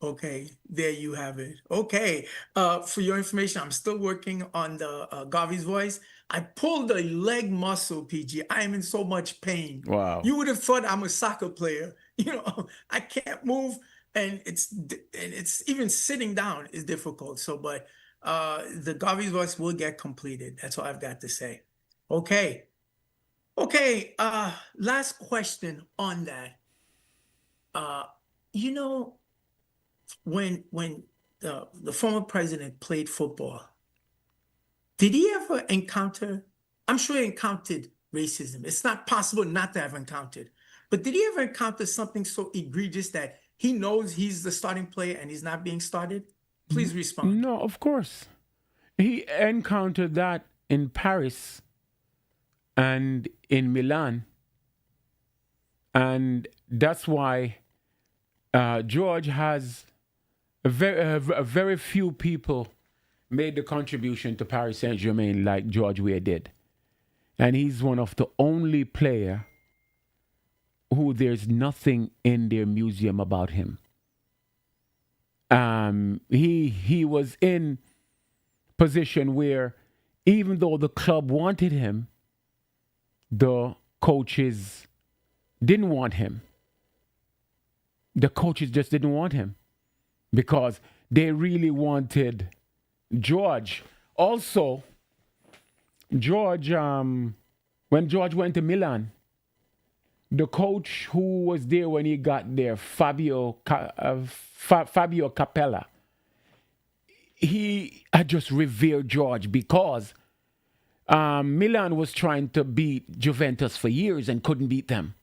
Okay, there you have it. Okay, for your information, I'm still working on the Garvey's voice. I pulled a leg muscle, PG. I am in so much pain. Wow. You would have thought I'm a soccer player. You know, I can't move, and it's even sitting down is difficult. So, but the Garvey's voice will get completed. That's all I've got to say. Okay. Last question on that. You know, when the former president played football, did he ever encounter, I'm sure he encountered racism. It's not possible not to have encountered. But did he ever encounter something so egregious that he knows he's the starting player and he's not being started? Please respond. No, of course. He encountered that in Paris and in Milan. And that's why George has a very few people made the contribution to Paris Saint-Germain like George Weah did. And he's one of the only player who there's nothing in their museum about him. He was in position where even though the club wanted him, the coaches didn't want him. The coaches just didn't want him because they really wanted George. Also, George, when George went to Milan, the coach who was there when he got there, Fabio Capella, he had just revered George because Milan was trying to beat Juventus for years and couldn't beat them.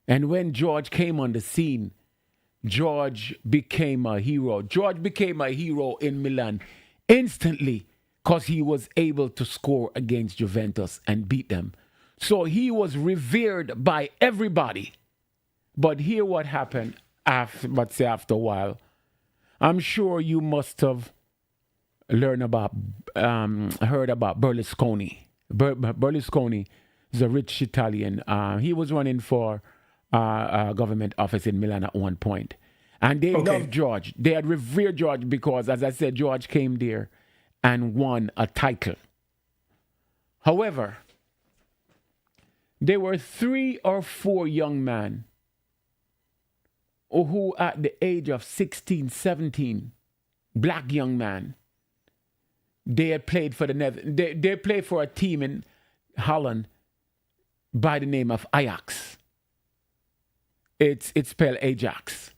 And when George came on the scene, George became a hero. George became a hero in Milan instantly because he was able to score against Juventus and beat them. So he was revered by everybody. But here what happened after a while. I'm sure you must have heard about Berlusconi. Berlusconi is a rich Italian. He was running for a government office in Milan at one point. And they loved George. They had revered George because, as I said, George came there and won a title. However, there were 3 or 4 young men who at the age of 16, 17, black young men, they had played for they played for a team in Holland by the name of Ajax. It's spelled Ajax.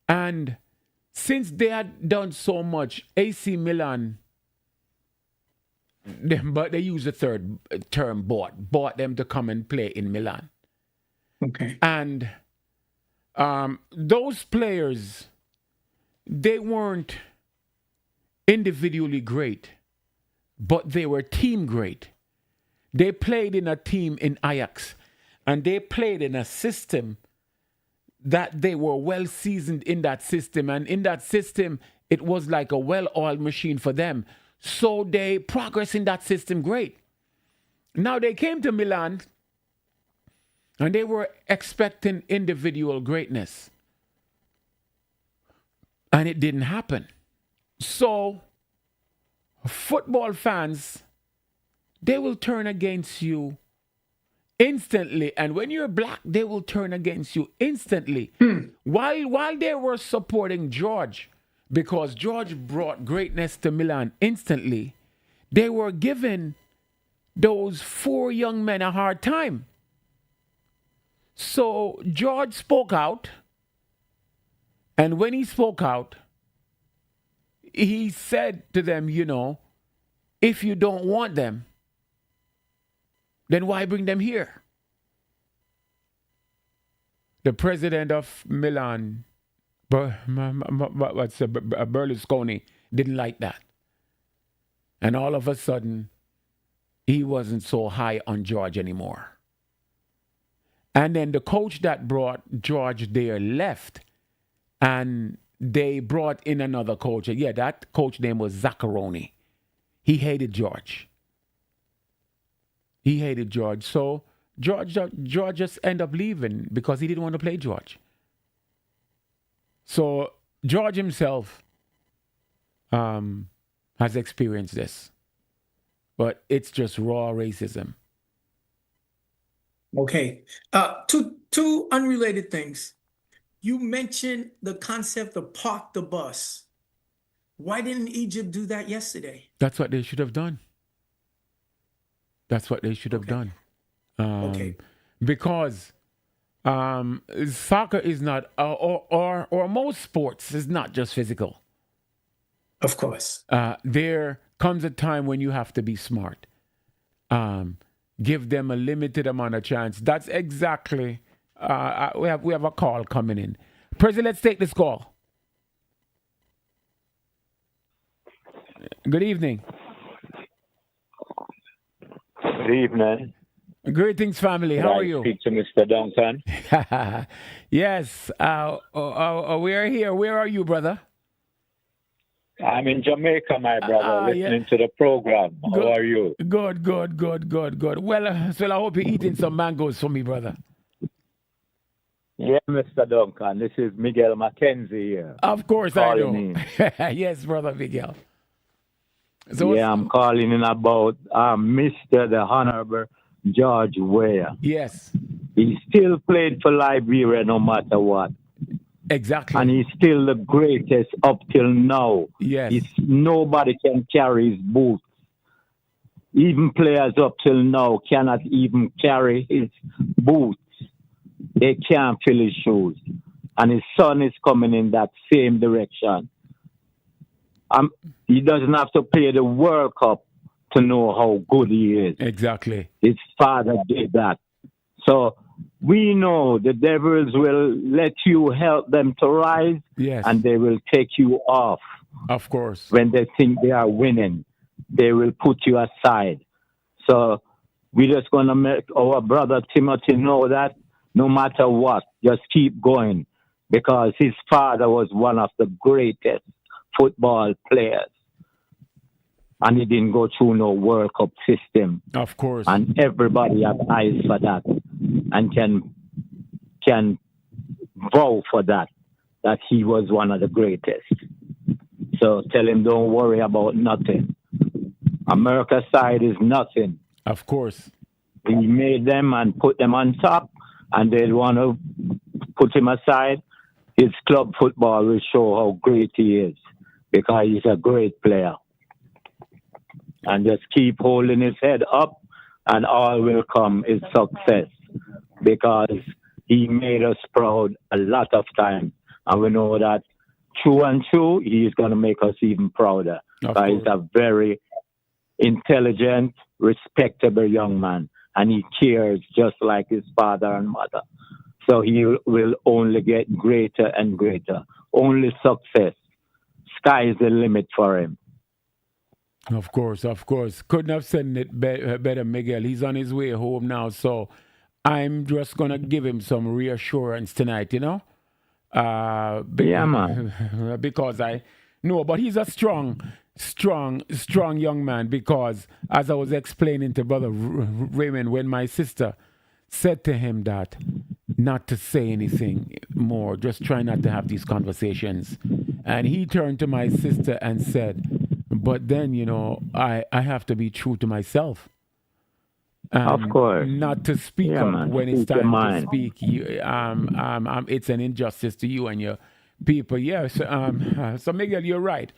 And since they had done so much, AC Milan, but they used the third term, bought them to come and play in Milan. Okay. And those players, they weren't individually great, but they were team great. They played in a team in Ajax, and they played in a system that they were well seasoned in that system. And in that system, it was like a well-oiled machine for them. So they progressed in that system great. Now they came to Milan, And they were expecting individual greatness. And it didn't happen. So, football fans, they will turn against you instantly. And when you're black, they will turn against you instantly. While they were supporting George, because George brought greatness to Milan instantly, they were giving those 4 young men a hard time. So George spoke out. And when he spoke out, he said to them, you know, if you don't want them, then why bring them here? The president of Milan, Berlusconi, didn't like that. And all of a sudden, he wasn't so high on George anymore. And then the coach that brought George there left, and they brought in another coach. Yeah, that coach name was Zaccaroni. He hated George. He hated George. So George just ended up leaving because he didn't want to play George. So George himself has experienced this. But it's just raw racism. Okay. Two unrelated things. You mentioned the concept of park the bus. Why didn't Egypt do that yesterday? That's what they should have done. That's what they should have done. Okay. Because soccer is not, or most sports is not just physical. Of course. There comes a time when you have to be smart. Give them a limited amount of chance. That's exactly. We have a call coming in. President, let's take this call. Good evening. Good evening. Greetings, family. How are you? Speak to Mr. Duncan. Yes. We are here. Where are you, brother? I'm in Jamaica, my brother, listening to the program. How are you? Good. Well, so I hope you're eating some mangoes for me, brother. Yeah, Mr. Duncan. This is Miguel Mackenzie here. Of course I know. Yes, brother Miguel. So yeah, I'm calling in about Mr. the Honorable George Weah. Yes. He still played for Liberia no matter what. Exactly. And he's still the greatest up till now. Yes. Nobody can carry his boots. Even players up till now cannot even carry his boots. They can't fill his shoes. And his son is coming in that same direction. He doesn't have to play the World Cup to know how good he is. Exactly. His father did that. So we know the devils will let you help them to rise, yes, and they will take you off. Of course. When they think they are winning, they will put you aside. So we're just going to make our brother Timothy know that no matter what, just keep going, because his father was one of the greatest football players. And he didn't go through no World Cup system. Of course. And everybody has eyes for that and can vow for that he was one of the greatest. So tell him don't worry about nothing. America's side is nothing. Of course. He made them and put them on top, and they want to put him aside. His club football will show how great he is, because he's a great player. And just keep holding his head up, and all will come is success, because he made us proud a lot of times. And we know that true and true, he's going to make us even prouder. Because he's a very intelligent, respectable young man, and he cares just like his father and mother. So he will only get greater and greater. Only success. Sky is the limit for him. Of course. Couldn't have said it better, Miguel. He's on his way home now, so I'm just going to give him some reassurance tonight, you know? Yeah, man. Because I know, but he's a strong young man, because as I was explaining to Brother Raymond, when my sister said to him that not to say anything more, just try not to have these conversations. And he turned to my sister and said, but then, you know, I have to be true to myself. Of course. Not to speak Yeah, up man. when it's Speak your time to mind. speak. It's an injustice to you and your people. Yes. So Miguel, you're right.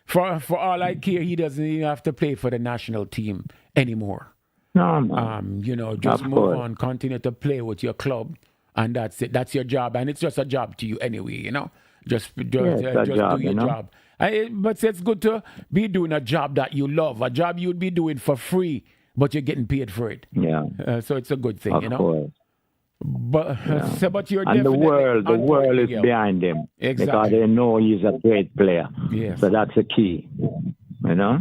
For all I care, he doesn't even have to play for the national team anymore. No, man. You know, just Of move course. on, continue to play with your club, and that's it. That's your job, and it's just a job to you anyway. You know, just it's a just job, do your you know? job. But it's good to be doing a job that you love, a job you'd be doing for free, but you're getting paid for it. Yeah. So it's a good thing, Of you know. course. But but you're And the definitely world on point, is Miguel. behind him. Exactly. Because they know he's a great player. Yes. So that's the key. You know?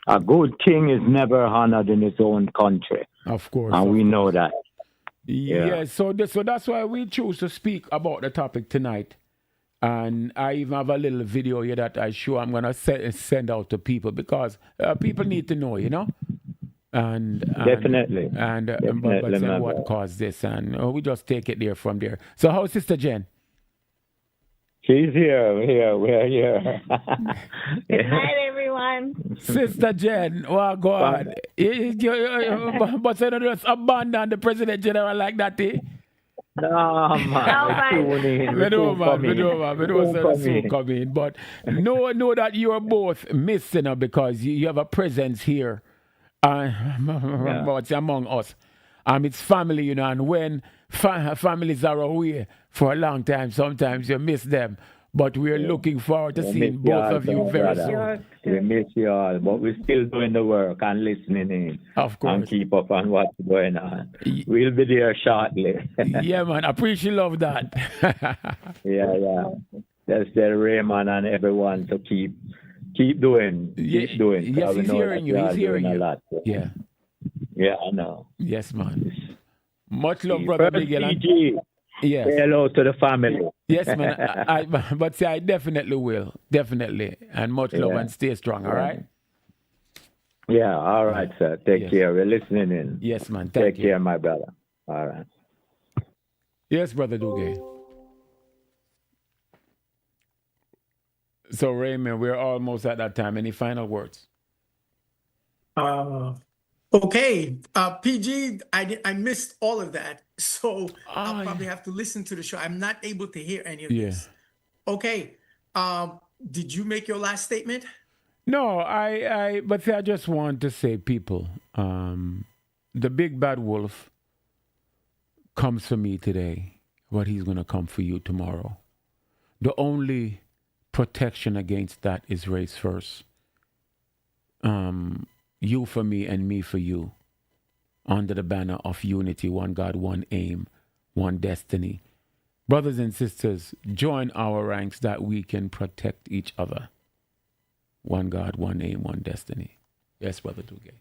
A good king is never honored in his own country. Of course. And of we know that. Yeah, so that's why we choose to speak about the topic tonight. And I even have a little video here that I'm going to send out to people because people need to know, you know? And Definitely. And Definitely, my what brother. caused this. And we just take it there from there. So how's Sister Jen? She's here. We're here. Good night, everyone. Sister Jen, well, go on. But you don't just abandon the President General like that, eh? No, man. We know come in. But know that you are both missing because you have a presence here but among us. It's family, you know, and when families are away for a long time, sometimes you miss them. But we're looking forward to seeing both of you very soon. We miss you all, but we're still doing the work and listening in. Of course. And keep up on what's going on. We'll be there shortly. Yeah, man. I appreciate love that. Yeah. That's the Raymond and everyone to keep doing. Keep doing. Yes, he's hearing you. He's hearing you. A lot. Yeah. Yeah, I know. Yes, man. Much love, Brother Miguel. PG, yes. say hello to the family. Yes, man. But see, I definitely will. Definitely. And much love and stay strong, all right? Yeah, all right, sir. Take care. We're listening in. Yes, man. Take care, my brother. All right. Yes, Brother Dugue. So, Raymond, we're almost at that time. Any final words? Okay, PG, I missed all of that, so I'll probably have to listen to the show. I'm not able to hear any of this. Okay, did you make your last statement? No, but I just want to say, people, the big bad wolf comes for me today, but he's going to come for you tomorrow. The only protection against that is race first. You for me and me for you, under the banner of unity, one God, one aim, one destiny. Brothers and sisters, join our ranks that we can protect each other. One God, one aim, one destiny. Yes, Brother Dugue.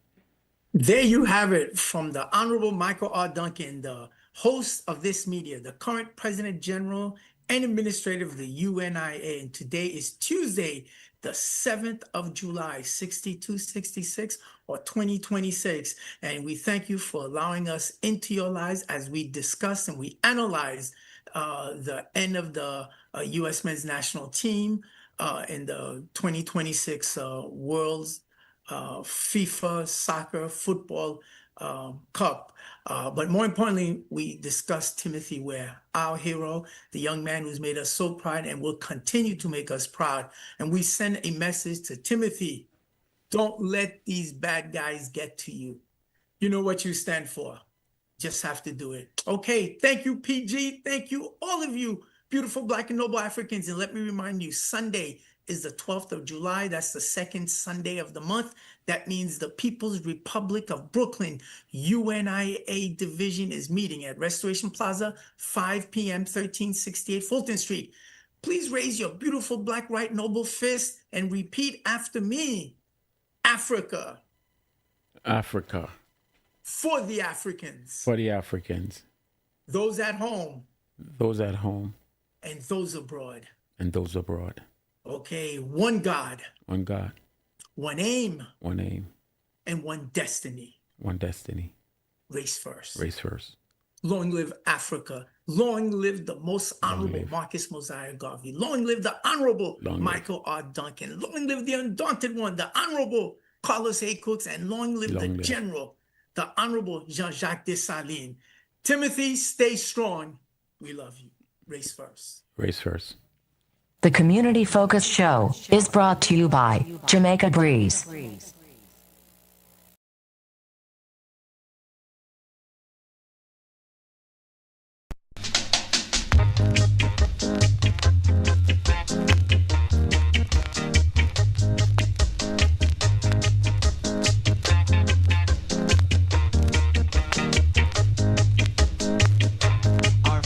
There you have it from the Honorable Michael R. Duncan, the host of this media, the current President General and Administrator of the UNIA. And today is Tuesday, the 7th of July, 6266 or 2026. And we thank you for allowing us into your lives as we discuss and we analyze the end of the U.S. men's national team in the 2026 World's FIFA Soccer Football Cup. But more importantly, we discussed Timothy Ware, our hero, the young man who's made us so proud and will continue to make us proud. And we send a message to Timothy: don't let these bad guys get to you. You know what you stand for. Just have to do it. Okay, thank you, PG. Thank you, all of you, beautiful Black and noble Africans. And let me remind you, Sunday is the 12th of July. That's the second Sunday of the month. That means the People's Republic of Brooklyn UNIA division is meeting at Restoration Plaza, 5 p.m., 1368 Fulton Street. Please raise your beautiful Black right noble fist and repeat after me. Africa. Africa. For the Africans. For the Africans. Those at home. Those at home. And those abroad. And those abroad. Okay, one God. One God. One aim. One aim. And one destiny. One destiny. race first. Race first. Long live Africa. Long live the most honorable Marcus Mosiah Garvey. Long live the honorable Michael R. Duncan. Long live the undaunted one, the honorable Carlos A. Cooks, and long live the general, the honorable Jean-Jacques Dessalines. Timothy, stay strong. We love you. Race first. Race first. The community-focused show is brought to you by Jamaica Breeze.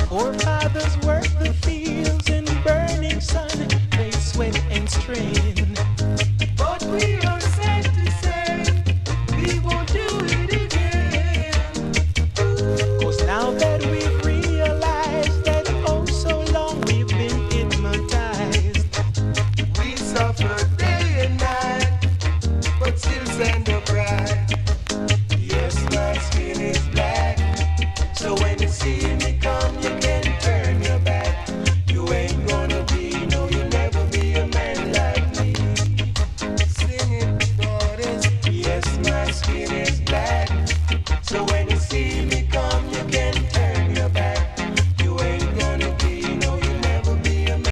Forefathers worked the fields in burning sun, they sweat and strain.